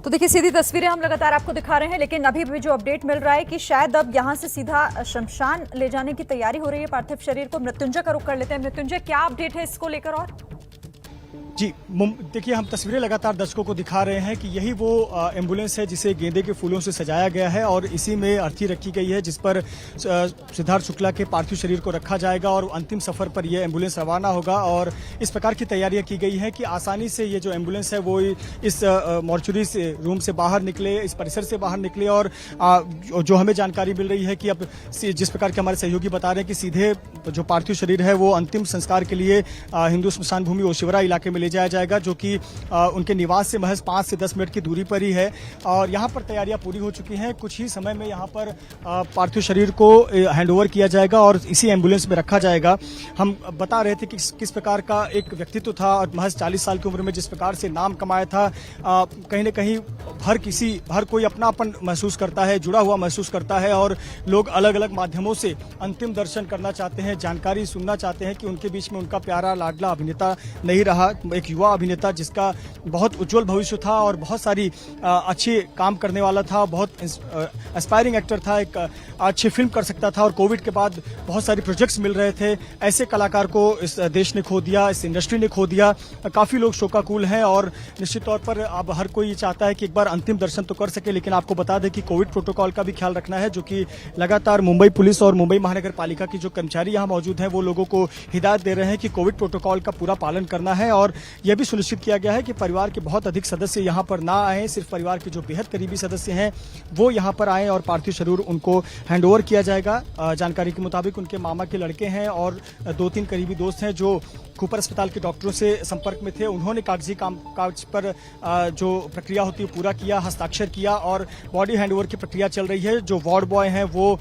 तो देखिए सीधी तस्वीरें हम लगातार आपको दिखा रहे हैं, लेकिन अभी भी जो अपडेट मिल रहा है कि शायद अब यहां से सीधा शमशान ले जाने की तैयारी हो रही है पार्थिव शरीर को। मृत्युंजय का रुख कर लेते हैं। मृत्युंजय, क्या अपडेट है इसको लेकर? और जी देखिए, हम तस्वीरें लगातार दर्शकों को दिखा रहे हैं कि यही वो एम्बुलेंस है जिसे गेंदे के फूलों से सजाया गया है और इसी में अर्थी रखी गई है जिस पर सिद्धार्थ शुक्ला के पार्थिव शरीर को रखा जाएगा और अंतिम सफर पर यह एम्बुलेंस रवाना होगा। और इस प्रकार की तैयारियां की गई हैं कि आसानी से ये जो एम्बुलेंस है वो इस मॉर्चुरी से रूम से बाहर निकले, इस परिसर से बाहर निकले। और जो हमें जानकारी मिल रही है कि अब जिस प्रकार के हमारे सहयोगी बता रहे हैं कि सीधे जो पार्थिव शरीर है वो अंतिम संस्कार के लिए हिंदू स्मशान भूमि ओशिवरा इलाके में ले जाया जाएगा, जो कि उनके निवास से महज 5 से 10 मिनट की दूरी पर ही है। और यहाँ पर तैयारियां पूरी हो चुकी हैं। कुछ ही समय में यहाँ पर पार्थिव शरीर को हैंडओवर किया जाएगा और इसी एम्बुलेंस में रखा जाएगा। हम बता रहे थे कि किस प्रकार का एक व्यक्तित्व था और महज 40 साल की उम्र में जिस प्रकार से नाम कमाया था, कहीं न कहीं हर कोई अपनापन महसूस करता है, जुड़ा हुआ महसूस करता है और लोग अलग अलग माध्यमों से अंतिम दर्शन करना चाहते हैं, जानकारी सुनना चाहते हैं कि उनके बीच में उनका प्यारा लाडला अभिनेता नहीं रहा, एक युवा अभिनेता जिसका बहुत उज्जवल भविष्य था और बहुत सारी अच्छे काम करने वाला था, बहुत एस्पायरिंग एक्टर था, एक अच्छी फिल्म कर सकता था और कोविड के बाद बहुत सारे प्रोजेक्ट्स मिल रहे थे। ऐसे कलाकार को इस देश ने खो दिया, इस इंडस्ट्री ने खो दिया। काफ़ी लोग शोकाकुल हैं और निश्चित तौर पर अब हर कोई ये चाहता है कि एक बार अंतिम दर्शन तो कर सके। लेकिन आपको बता दें कि कोविड प्रोटोकॉल का भी ख्याल रखना है, जो कि लगातार मुंबई पुलिस और मुंबई महानगर पालिका की जो कर्मचारी यहाँ मौजूद हैं वो लोगों को हिदायत दे रहे हैं कि कोविड प्रोटोकॉल का पूरा पालन करना है। और यह भी सुनिश्चित किया गया है कि परिवार के बहुत अधिक सदस्य यहाँ पर ना आए, सिर्फ परिवार के जो बेहद करीबी सदस्य हैं वो यहाँ पर आए और पार्थिव शरीर उनको हैंडओवर किया जाएगा। जानकारी के मुताबिक उनके मामा के लड़के हैं और 2-3 करीबी दोस्त हैं जो कूपर अस्पताल के डॉक्टरों से संपर्क में थे। उन्होंने कागज पर जो प्रक्रिया होती है पूरा किया, हस्ताक्षर किया और बॉडी हैंडओवर की प्रक्रिया चल रही है। जो वार्ड बॉय हैं वो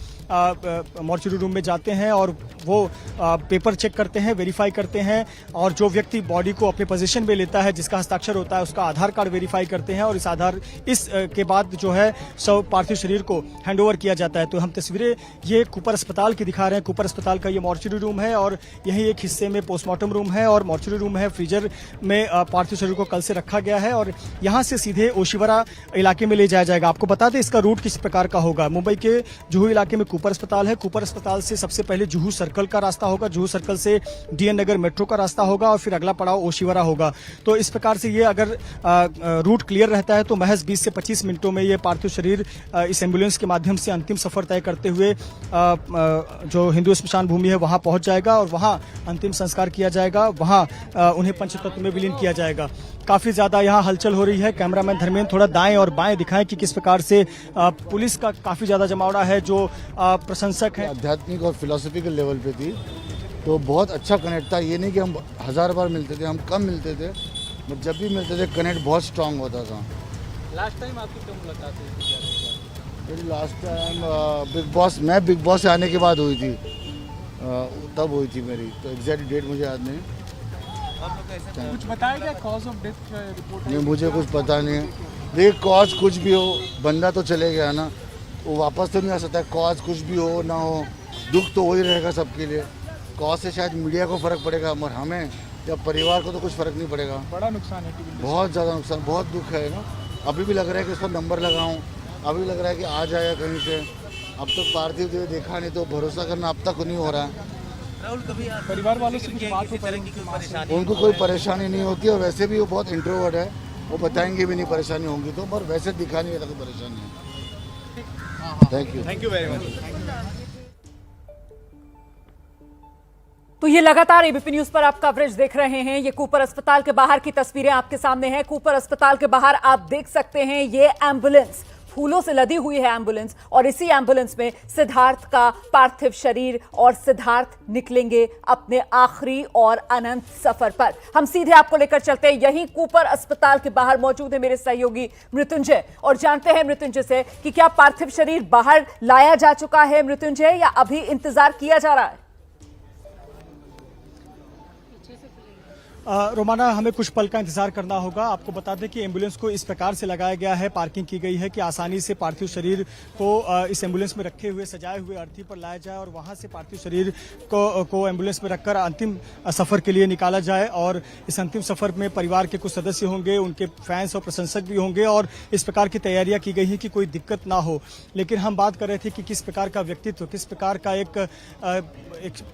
मॉर्चुरी रूम में जाते हैं और वो पेपर चेक करते हैं, वेरीफाई करते हैं और जो व्यक्ति बॉडी को अपने पोजीशन में लेता है, जिसका हस्ताक्षर होता है, उसका आधार कार्ड वेरीफाई करते हैं और इस के बाद जो है सब पार्थिव शरीर को हैंडओवर किया जाता है। तो हम तस्वीरें ये कूपर अस्पताल की दिखा रहे हैं। कूपर अस्पताल का ये मॉर्चुरी रूम है और यही एक हिस्से में पोस्टमार्टम रूम है और मॉर्चुरी रूम है। फ्रीजर में पार्थिव शरीर को कल से रखा गया है और यहाँ से सीधे ओशिवरा इलाके में ले जाया जाएगा। आपको बता दें इसका रूट किस प्रकार का होगा। मुंबई के जुहू इलाके में कूपर अस्पताल है। कूपर अस्पताल से सबसे पहले जुहू सर्कल का रास्ता होगा, जुहू सर्कल से डीएन नगर मेट्रो का रास्ता होगा और फिर अगला पड़ाव ओशिवरा होगा। तो इस प्रकार से ये अगर रूट क्लियर रहता है तो महज 20 से 25 मिनटों में ये पार्थिव शरीर इस एम्बुलेंस के माध्यम से अंतिम सफर तय करते हुए जो हिंदू स्मशान भूमि है वहां पहुंच जाएगा और वहां अंतिम संस्कार किया जाएगा। वहां उन्हें पंचतत्व में विलीन किया जाएगा। काफी ज्यादा यहाँ हलचल हो रही है। कैमरामैन धर्मेंद्र थोड़ा दाएं और बाएं दिखाएं कि किस प्रकार से पुलिस का काफी ज्यादा जमावड़ा है। जो प्रशंसक है आध्यात्मिक और फिलोसफिकल लेवल पे थी, तो बहुत अच्छा कनेक्ट था। ये नहीं कि हम 1000 बार मिलते थे, हम कम मिलते थे, बट जब भी मिलते थे कनेक्ट बहुत स्ट्रांग होता था। लास्ट टाइम आपकी कब मुलाकात हुई थी? मेरी लास्ट टाइम बिग बॉस से आने के बाद हुई थी, तब हुई थी मेरी। तो एग्जैक्ट डेट मुझे याद नहीं। कुछ बताया क्या कॉज ऑफ डेथ रिपोर्ट? नहीं, मुझे कुछ पता नहीं है। देखिए, कॉज कुछ भी हो, बंदा तो चले गया ना, वो वापस तो नहीं आ सकता। कॉज कुछ भी हो ना हो, दुख तो वही रहेगा सबके लिए। कॉज से शायद मीडिया को फर्क पड़ेगा मगर हमें या परिवार को तो कुछ फर्क नहीं पड़ेगा। बड़ा नुकसान है, बहुत ज़्यादा नुकसान, बहुत दुख है ना। अभी भी लग रहा है कि उसका नंबर लगाऊं, अभी लग रहा है कि आ जाएगा कहीं से। अब तक पार्थिव देह देखा नहीं तो भरोसा करना अब तक नहीं हो रहा है। राहुल, कभी परिवार वालों से कुछ बात हो? उनको कोई परेशानी नहीं होती और वैसे भी वो बहुत इंट्रोवर्ट है, वो बताएंगे भी नहीं परेशानी होंगी तो, पर वैसे दिखा नहीं रहता कोई परेशानी है। Thank you very much. तो ये लगातार एबीपी न्यूज पर आप कवरेज देख रहे हैं। ये कूपर अस्पताल के बाहर की तस्वीरें आपके सामने हैं। कूपर अस्पताल के बाहर आप देख सकते हैं ये एम्बुलेंस, फूलों से लदी हुई है एम्बुलेंस और इसी एम्बुलेंस में सिद्धार्थ का पार्थिव शरीर और सिद्धार्थ निकलेंगे अपने आखिरी और अनंत सफर पर। हम सीधे आपको लेकर चलते हैं। यही कूपर अस्पताल के बाहर मौजूद है मेरे सहयोगी मृत्युंजय और जानते हैं मृत्युंजय से कि क्या पार्थिव शरीर बाहर लाया जा चुका है मृत्युंजय, या अभी इंतजार किया जा रहा है? रोमाना, हमें कुछ पल का इंतजार करना होगा। आपको बता दें कि एम्बुलेंस को इस प्रकार से लगाया गया है, पार्किंग की गई है कि आसानी से पार्थिव शरीर को इस एम्बुलेंस में रखे हुए सजाए हुए अर्थी पर लाया जाए और वहां से पार्थिव शरीर को एम्बुलेंस में रखकर अंतिम सफर के लिए निकाला जाए। और इस अंतिम सफर में परिवार के कुछ सदस्य होंगे, उनके फैंस और प्रशंसक भी होंगे और इस प्रकार की तैयारियां की गई हैं कि कोई दिक्कत ना हो। लेकिन हम बात कर रहे थे कि किस प्रकार का व्यक्तित्व, किस प्रकार का एक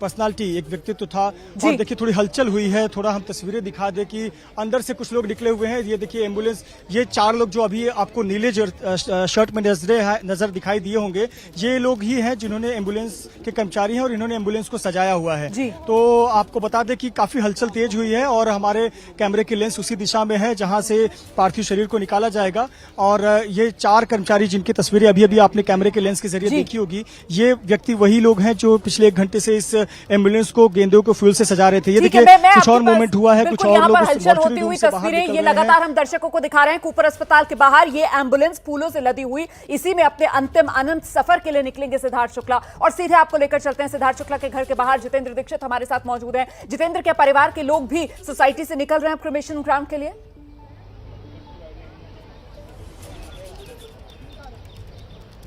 पर्सनालिटी, एक व्यक्तित्व था। और देखिए थोड़ी हलचल हुई है, थोड़ा हम तस्वीरें दिखा दे कि अंदर से कुछ लोग निकले हुए हैं। ये देखिए एम्बुलेंस, ये 4 लोग जो अभी आपको नीले शर्ट में नजर दिखाई दिए होंगे, ये लोग ही हैं जिन्होंने एम्बुलेंस के कर्मचारी हैं और इन्होंने एम्बुलेंस को सजाया हुआ है। तो आपको बता दें कि काफी हलचल तेज हुई है और हमारे कैमरे की लेंस उसी दिशा में है जहां से पार्थिव शरीर को निकाला जाएगा। और ये 4 कर्मचारी जिनकी तस्वीरें अभी अभी आपने कैमरे के लेंस के जरिए देखी होगी, ये व्यक्ति वही लोग हैं जो पिछले 1 घंटे से इस एम्बुलेंस को गेंदों के फ्यूल से सजा रहे थे। ये देखिए कुछ और मूवमेंट हुआ है, कुछ और लोग हलचल होती हुई तस्वीरें ये लगातार हम दर्शकों को दिखा रहे हैं। कूपर अस्पताल के बाहर ये एम्बुलेंस फूलों से लदी हुई, इसी में अपने अंतिम अनंत सफर के लिए निकलेंगे सिद्धार्थ शुक्ला। और सीधे आपको लेकर चलते हैं सिद्धार्थ शुक्ला के घर के बाहर। जितेंद्र दीक्षित हमारे साथ मौजूद हैं। जितेंद्र, क्या परिवार के लोग भी सोसाइटी से निकल रहे हैं क्रिमेशन ग्राउंड के लिए?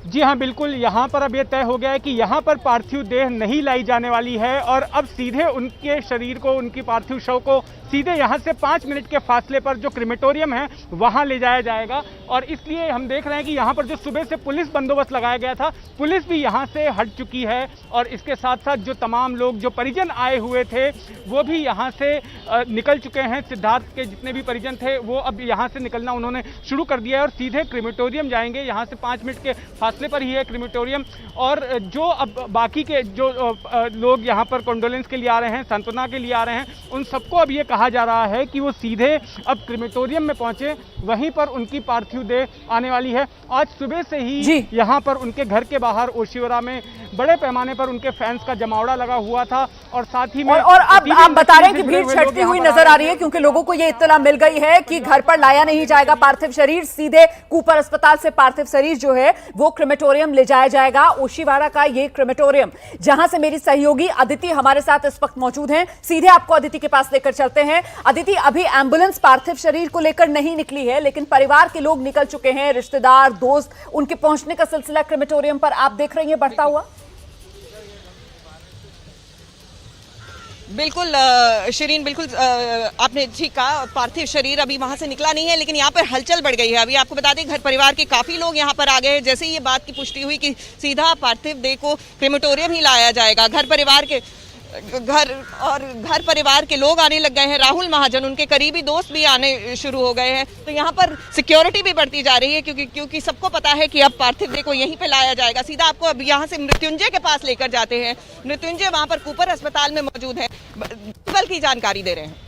जी हाँ, बिल्कुल। यहाँ पर अब ये तय हो गया है कि यहाँ पर पार्थिव देह नहीं लाई जाने वाली है और अब सीधे उनके शरीर को, उनकी पार्थिव शव को सीधे यहाँ से 5 मिनट के फासले पर जो क्रिमेटोरियम है वहाँ ले जाया जाएगा। और इसलिए हम देख रहे हैं कि यहाँ पर जो सुबह से पुलिस बंदोबस्त लगाया गया था, पुलिस भी यहाँ से हट चुकी है। और इसके साथ साथ जो तमाम लोग, जो परिजन आए हुए थे, वो भी यहाँ से निकल चुके हैं। सिद्धार्थ के जितने भी परिजन थे वो अब यहाँ से निकलना उन्होंने शुरू कर दिया है और सीधे क्रिमेटोरियम जाएंगे। यहाँ से 5 मिनट के फासले पर ही है क्रिमेटोरियम। और जो अब बाकी के जो लोग यहाँ पर कंडोलेंस के लिए आ रहे हैं, सांत्वना के लिए आ रहे हैं, उन सबको अब ये कहा जा रहा है कि वो सीधे अब क्रिमेटोरियम में पहुंचे, वहीं पर उनकी पार्थिव देह आने वाली है। आज सुबह से ही यहाँ पर उनके घर के बाहर ओशिवरा में बड़े पैमाने पर उनके फैंस का जमावड़ा लगा हुआ था और साथ ही में और अब आप बता रहे हैं कि भीड़ छटती हुई नजर आ रही है क्योंकि लोगों को ये इत्तला मिल गई है कि घर पर लाया नहीं जाएगा पार्थिव शरीर, सीधे कूपर अस्पताल से पार्थिव शरीर जो है वो क्रिमेटोरियम ले जाया जाएगा। ओशिवाड़ा का ये क्रिमेटोरियम, जहां से मेरी सहयोगी अदिति हमारे साथ इस वक्त मौजूद हैं। सीधे आपको अदिति के पास लेकर चलते हैं। अदिति, अभी एम्बुलेंस पार्थिव शरीर को लेकर नहीं निकली है, लेकिन परिवार के लोग निकल चुके हैं, रिश्तेदार, दोस्त, उनके पहुंचने का सिलसिला क्रिमेटोरियम पर आप देख रही हैं बढ़ता हुआ। बिल्कुल शिरीन, बिल्कुल आपने ठीक कहा। पार्थिव शरीर अभी वहां से निकला नहीं है, लेकिन यहाँ पर हलचल बढ़ गई है। अभी आपको बता दें घर परिवार के काफी लोग यहाँ पर आ गए हैं। जैसे ही ये बात की पुष्टि हुई कि सीधा पार्थिव देह को क्रिमेटोरियम ही लाया जाएगा, घर परिवार के लोग आने लग गए हैं। राहुल महाजन, उनके करीबी दोस्त भी आने शुरू हो गए हैं। तो यहाँ पर सिक्योरिटी भी बढ़ती जा रही है क्योंकि सबको पता है कि अब पार्थिव देह को यहीं पे लाया जाएगा। सीधा आपको अब यहाँ से मृत्युंजय के पास लेकर जाते हैं। मृत्युंजय वहाँ पर कूपर अस्पताल में मौजूद है, बल की जानकारी दे रहे हैं।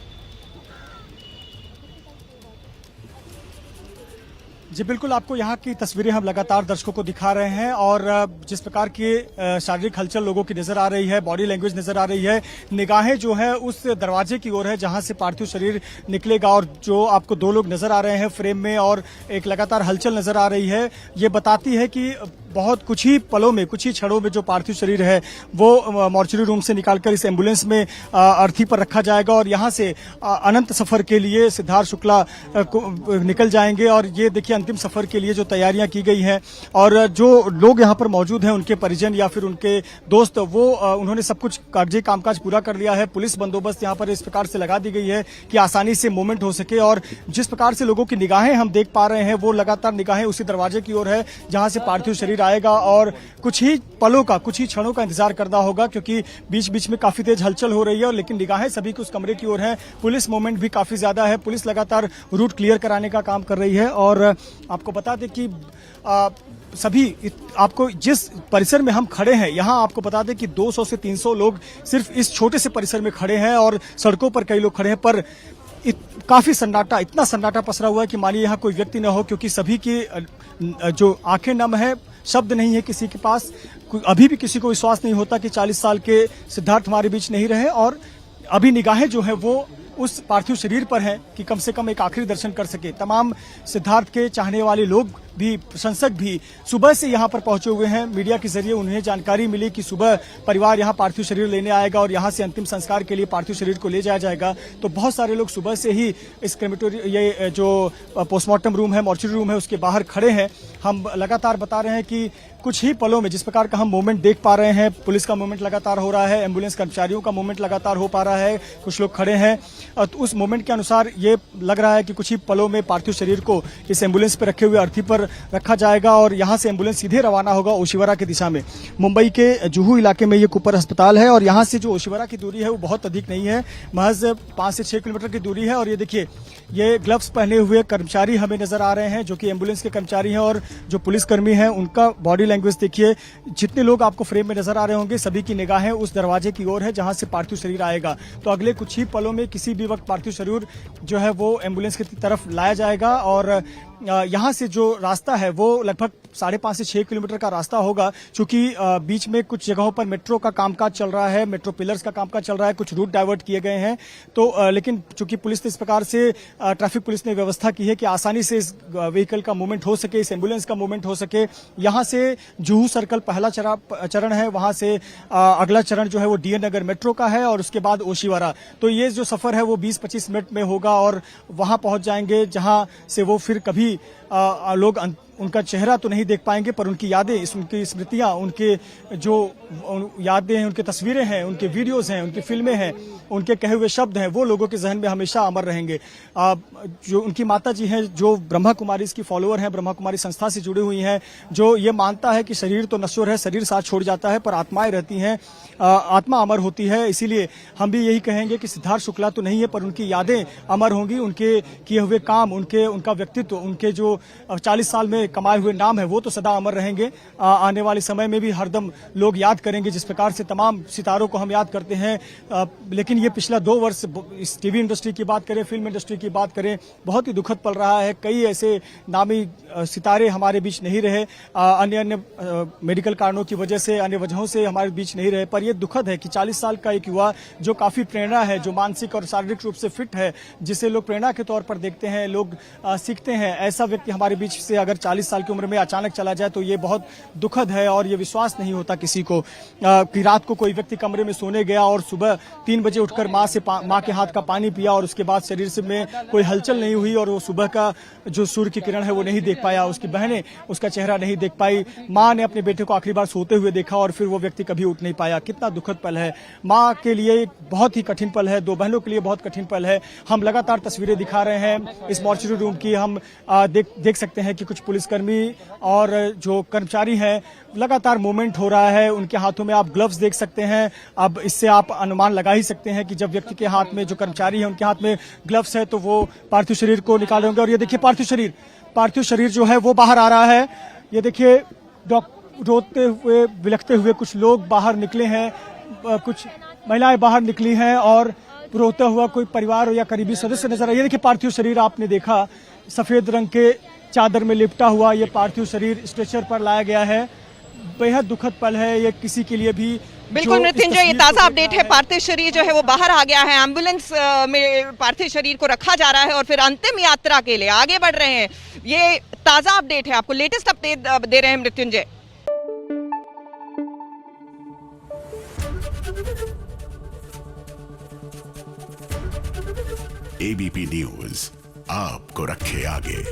जी बिल्कुल, आपको यहाँ की तस्वीरें हम लगातार दर्शकों को दिखा रहे हैं और जिस प्रकार की शारीरिक हलचल लोगों की नजर आ रही है, बॉडी लैंग्वेज नजर आ रही है, निगाहें जो है उस दरवाजे की ओर है जहां से पार्थिव शरीर निकलेगा। और जो आपको 2 लोग नजर आ रहे हैं फ्रेम में और एक लगातार हलचल नजर आ रही है, ये बताती है कि बहुत कुछ ही पलों में, कुछ ही क्षणों में जो पार्थिव शरीर है वो मॉर्चरी रूम से निकालकर इस एम्बुलेंस में अर्थी पर रखा जाएगा और यहाँ से अनंत सफर के लिए सिद्धार्थ शुक्ला निकल जाएंगे। और ये देखिए अंतिम सफर के लिए जो तैयारियां की गई हैं और जो लोग यहाँ पर मौजूद हैं, उनके परिजन या फिर उनके दोस्त, वो उन्होंने सब कुछ कागजी कामकाज पूरा कर लिया है। पुलिस बंदोबस्त यहाँ पर इस प्रकार से लगा दी गई है कि आसानी से मूवमेंट हो सके। और जिस प्रकार से लोगों की निगाहें हम देख पा रहे हैं, वो लगातार निगाहें उसी दरवाजे की ओर है जहां से पार्थिव शरीर आएगा। और कुछ ही पलों का, कुछ ही क्षणों का इंतजार करना होगा क्योंकि बीच बीच में काफी तेज हलचल हो रही है। लेकिन निगाहें सभी की उस कमरे की ओर है। पुलिस मूवमेंट भी काफी ज्यादा है, पुलिस लगातार रूट क्लियर कराने का काम कर रही है। और आपको बता दें कि सभी, आपको जिस परिसर में हम खड़े हैं, यहाँ आपको बता दें कि 200 से 300 लोग सिर्फ इस छोटे से परिसर में खड़े हैं और सड़कों पर कई लोग खड़े हैं, पर काफी सन्नाटा, इतना सन्नाटा पसरा हुआ है कि मानिए यहाँ कोई व्यक्ति न हो क्योंकि सभी की जो आंखें नम है, शब्द नहीं है किसी के पास। अभी भी किसी को विश्वास नहीं होता कि 40 साल के सिद्धार्थ हमारे बीच नहीं रहे और अभी निगाहें जो है वो उस पार्थिव शरीर पर है कि कम से कम एक आखिरी दर्शन कर सके। तमाम सिद्धार्थ के चाहने वाले लोग भी, प्रशंसक भी सुबह से यहाँ पर पहुंचे हुए हैं। मीडिया के जरिए उन्हें जानकारी मिली कि सुबह परिवार यहाँ पार्थिव शरीर लेने आएगा और यहाँ से अंतिम संस्कार के लिए पार्थिव शरीर को ले जाया जाएगा। तो बहुत सारे लोग सुबह से ही इस क्रेमेटोरियम, ये जो पोस्टमार्टम रूम है, मॉर्चरी रूम है, उसके बाहर खड़े हैं। हम लगातार बता रहे हैं कि कुछ ही पलों में जिस प्रकार का हम मूवमेंट देख पा रहे हैं, पुलिस का मूवमेंट लगातार हो रहा है, एम्बुलेंस कर्मचारियों का मूवमेंट लगातार हो पा रहा है, कुछ लोग खड़े हैं। तो उस मूवमेंट के अनुसार ये लग रहा है कि कुछ ही पलों में पार्थिव शरीर को इस एम्बुलेंस पर रखे हुए अर्थी पर रखा जाएगा और यहाँ से एम्बुलेंस सीधे रवाना होगा ओशिवरा की दिशा में। मुंबई के जुहू इलाके में ये कूपर अस्पताल है और यहाँ से जो ओशिवरा की दूरी है वो बहुत अधिक नहीं है, महज 5 से 6 किलोमीटर की दूरी है। और ये देखिए, ये ग्लव्स पहने हुए कर्मचारी हमें नजर आ रहे हैं जो कि एम्बुलेंस के कर्मचारी हैं, और जो पुलिसकर्मी हैं उनका बॉडी लैंग्वेज देखिए। जितने लोग आपको फ्रेम में नजर आ रहे होंगे, सभी की निगाहें उस दरवाजे की ओर है जहां से पार्थिव शरीर आएगा। तो अगले कुछ ही पलों में किसी भी वक्त पार्थिव शरीर जो है वो एम्बुलेंस की तरफ लाया जाएगा। और यहाँ से जो रास्ता है वो लगभग 5.5 से 6 किलोमीटर का रास्ता होगा, क्योंकि बीच में कुछ जगहों पर मेट्रो का कामकाज चल रहा है, मेट्रो पिलर्स का कामकाज चल रहा है, कुछ रूट डाइवर्ट किए गए हैं। तो लेकिन चूंकि पुलिस ने इस प्रकार से, ट्रैफिक पुलिस ने व्यवस्था की है कि आसानी से इस व्हीकल का मूवमेंट हो सके, इस एम्बुलेंस का मूवमेंट हो सके। यहाँ से जुहू सर्कल पहला चरण है, वहां से अगला चरण जो है वो डीएन नगर मेट्रो का है और उसके बाद ओशिवरा। तो ये जो सफर है वो 20-25 मिनट में होगा और वहां पहुंच जाएंगे, जहां से वो फिर कभी लोग उनका चेहरा तो नहीं देख पाएंगे, पर उनकी यादें, उनकी स्मृतियां, उनके जो यादें हैं, उनकी तस्वीरें हैं, उनके वीडियोस हैं, उनकी फिल्में हैं, उनके कहे हुए शब्द हैं, वो लोगों के जहन में हमेशा अमर रहेंगे। जो उनकी माता जी हैं, जो ब्रह्मा कुमारी की फॉलोअर हैं, ब्रह्मा कुमारी संस्था से जुड़ी हुई हैं, जो ये मानता है कि शरीर तो नश्वर है, शरीर साथ छोड़ जाता है, पर आत्माएं रहती हैं, आत्मा अमर होती है। इसीलिए हम भी यही कहेंगे कि सिद्धार्थ शुक्ला तो नहीं है, पर उनकी यादें अमर होंगी, उनके किए हुए काम, उनका व्यक्तित्व, उनके जो 40 साल में कमाए हुए नाम है वो तो सदा अमर रहेंगे। आने वाले समय में भी हरदम लोग याद करेंगे, जिस प्रकार से तमाम सितारों को हम याद करते हैं। लेकिन ये पिछला 2 वर्ष, इस टीवी इंडस्ट्री की बात करें, फिल्म इंडस्ट्री की बात करें, बहुत ही दुखद पल रहा है। कई ऐसे नामी सितारे हमारे बीच नहीं रहे, अन्य मेडिकल कारणों की वजह से, अन्य वजहों से हमारे बीच नहीं रहे। पर यह दुखद है कि 40 साल का एक युवा जो काफी प्रेरणा है, जो मानसिक और शारीरिक रूप से फिट है, जिसे लोग प्रेरणा के तौर पर देखते हैं, लोग सीखते हैं, ऐसा व्यक्ति हमारे बीच से अगर 40 साल की उम्र में अचानक चला जाए तो ये बहुत दुखद है। और ये विश्वास नहीं होता किसी को कि रात को कोई व्यक्ति कमरे में सोने गया और सुबह 3 बजे उठकर माँ के हाथ का पानी पिया और उसके बाद शरीर से में कोई हलचल नहीं हुई और वो सुबह का जो सूर्य की किरण है वो नहीं देख पाया, उसकी बहनें उसका चेहरा नहीं देख पाई, माँ ने अपने बेटे को आखिरी बार सोते हुए देखा और फिर वो व्यक्ति कभी उठ नहीं पाया। कितना दुखद पल है, माँ के लिए बहुत ही कठिन पल है, 2 बहनों के लिए बहुत कठिन पल है। हम लगातार तस्वीरें दिखा रहे हैं इस मॉर्चरी रूम की। हम देख सकते हैं कि कुछ पुलिसकर्मी और जो कर्मचारी हैं, लगातार मूवमेंट हो रहा है, उनके हाथों में आप ग्लव्स देख सकते हैं। अब इससे आप अनुमान लगा ही सकते हैं कि जब व्यक्ति के हाथ में, जो कर्मचारी है उनके हाथ में ग्लव्स है, तो वो पार्थिव शरीर को निकाले होंगे। और ये देखिए पार्थिव शरीर जो है वो बाहर आ रहा है। ये देखिए रोते हुए, बिलखते हुए कुछ लोग बाहर निकले हैं, कुछ महिलाएं बाहर निकली हैं और रोता हुआ कोई परिवार या करीबी सदस्य नजर आया। ये देखिए पार्थिव शरीर, आपने देखा सफेद रंग के चादर में लिपटा हुआ ये पार्थिव शरीर स्ट्रेचर पर लाया गया है। बेहद दुखद पल है ये किसी के लिए भी। बिल्कुल मृत्युंजय, ये ताजा अपडेट है। पार्थिव शरीर जो है वो बाहर आ गया है, एम्बुलेंस में पार्थिव शरीर को रखा जा रहा है और फिर अंतिम यात्रा के लिए आगे बढ़ रहे हैं। ये ताजा अपडेट है, आपको लेटेस्ट अपडेट दे रहे हैं मृत्युंजय। एबीपी न्यूज आपको रखे आगे।